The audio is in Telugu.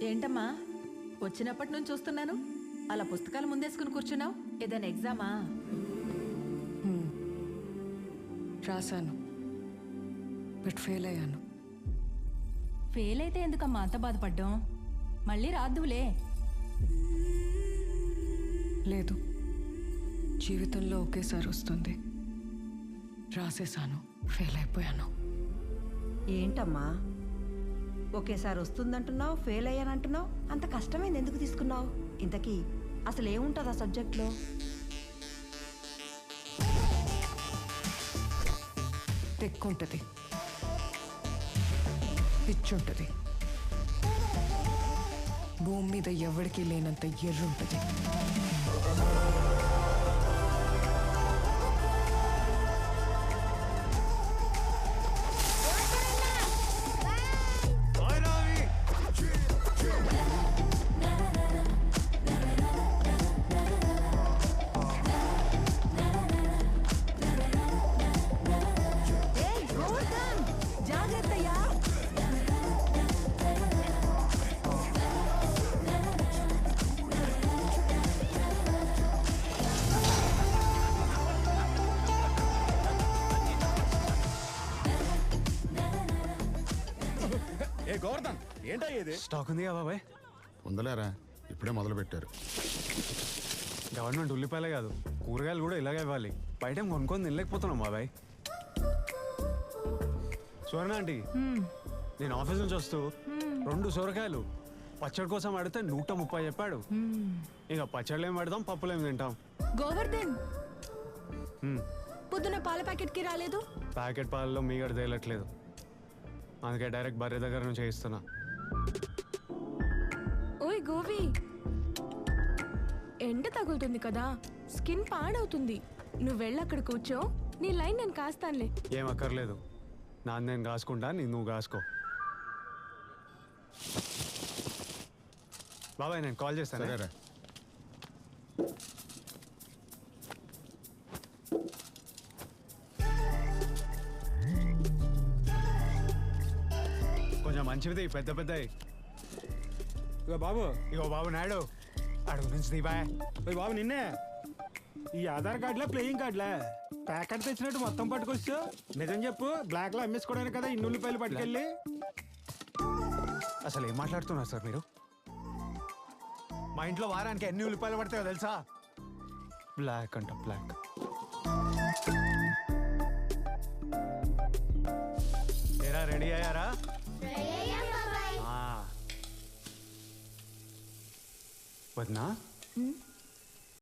ఏంటమ్మా వచ్చినప్పటి నుంచి చూస్తున్నాను అలా పుస్తకాలు ముందేసుకుని కూర్చున్నావు. ఏదైనా ఎగ్జామా? రాశాను, బట్ ఫెయిల్ అయ్యాను. ఫెయిల్ అయితే ఎందుకమ్మా అంత బాధపడ్డాం? మళ్ళీ రాద్దులే. లేదు, జీవితంలో ఒకేసారి వస్తుంది. రాసేసాను, ఫెయిల్ అయిపోయాను. ఏంటమ్మా ఒకేసారి వస్తుందంటున్నావు, ఫెయిల్ అయ్యానంటున్నావు? అంత కష్టమైంది ఎందుకు తీసుకున్నావు? ఇంతకీ అసలు ఏముంటుంది ఆ సబ్జెక్ట్లో? తెక్కుంటుంది, పిచ్చుంటుంది, భూమి మీద ఎవరికి లేనంత ఎర్రుంటుంది. ఏ గోవర్ధన్, ఏంటా ఇది? స్టాక్ ఉంది కదా బాబాయ్? ఉందలేరా, ఇప్పుడే మొదలు పెట్టారు. గవర్నమెంట్ ఉల్లిపాయలే కాదు, కూరగాయలు కూడా ఇలాగే ఇవ్వాలి. బయట కొనుక్కొని తినలేకపోతున్నాం బాబాయ్. సువర్ణ ఆంటీ, నేను ఆఫీస్ నుంచి వస్తూ 2 సొరకాయలు పచ్చడి కోసం అడిగితే 130 చెప్పాడు. ఇక పచ్చళ్ళు ఏం పెడతాం, పప్పులు ఏం తింటాం. గోవర్ధన్, పొద్దున పాల ప్యాకెట్ కి రాలేదు? ప్యాకెట్ పాలలో మీగడ తేలట్లేదు, అందుకే డైరెక్ట్ బర్రె దగ్గర నుంచి ఇస్తున్నా. ఓయ్ గోవి, ఎండ తగులుతుంది కదా, స్కిన్ పాడవుతుంది. నువ్వు వెళ్ళి అక్కడ కూర్చో, నీ లైన్ నేను కాస్తానులే. ఏం అక్కర్లేదు, నాన్న నేను కాసుకుంటా, నువ్వు కాసుకో. బాబాయ్ నేను కాల్ చేస్తాను. సరేరా. కొంచెం మంచిది, పెద్ద పెద్దవి. ఇగో బాబు, ఇగో బాబు నాయుడు, అడుగు నుంచి దీబాయ్. ఓయ్ బాబు, నిన్నే ఈ ఆధార్ కార్డులో ప్లేయింగ్ కార్డులే ప్యాకెట్ తెచ్చినట్టు మొత్తం పట్టుకొచ్చు. నిజం చెప్పు, బ్లాక్ లో అమ్మేసుకోవడానికి కదా ఇన్ని ఉల్లిపాయలు పట్టుకెళ్ళి. అసలు ఏం మాట్లాడుతున్నారు సార్ మీరు? మా ఇంట్లో వారానికి ఎన్ని ఉల్లిపాయలు పడతాయో తెలుసా? బ్లాక్ అంట, బ్లాక్. ఏరా, రెడీ అయ్యారా? వద్నా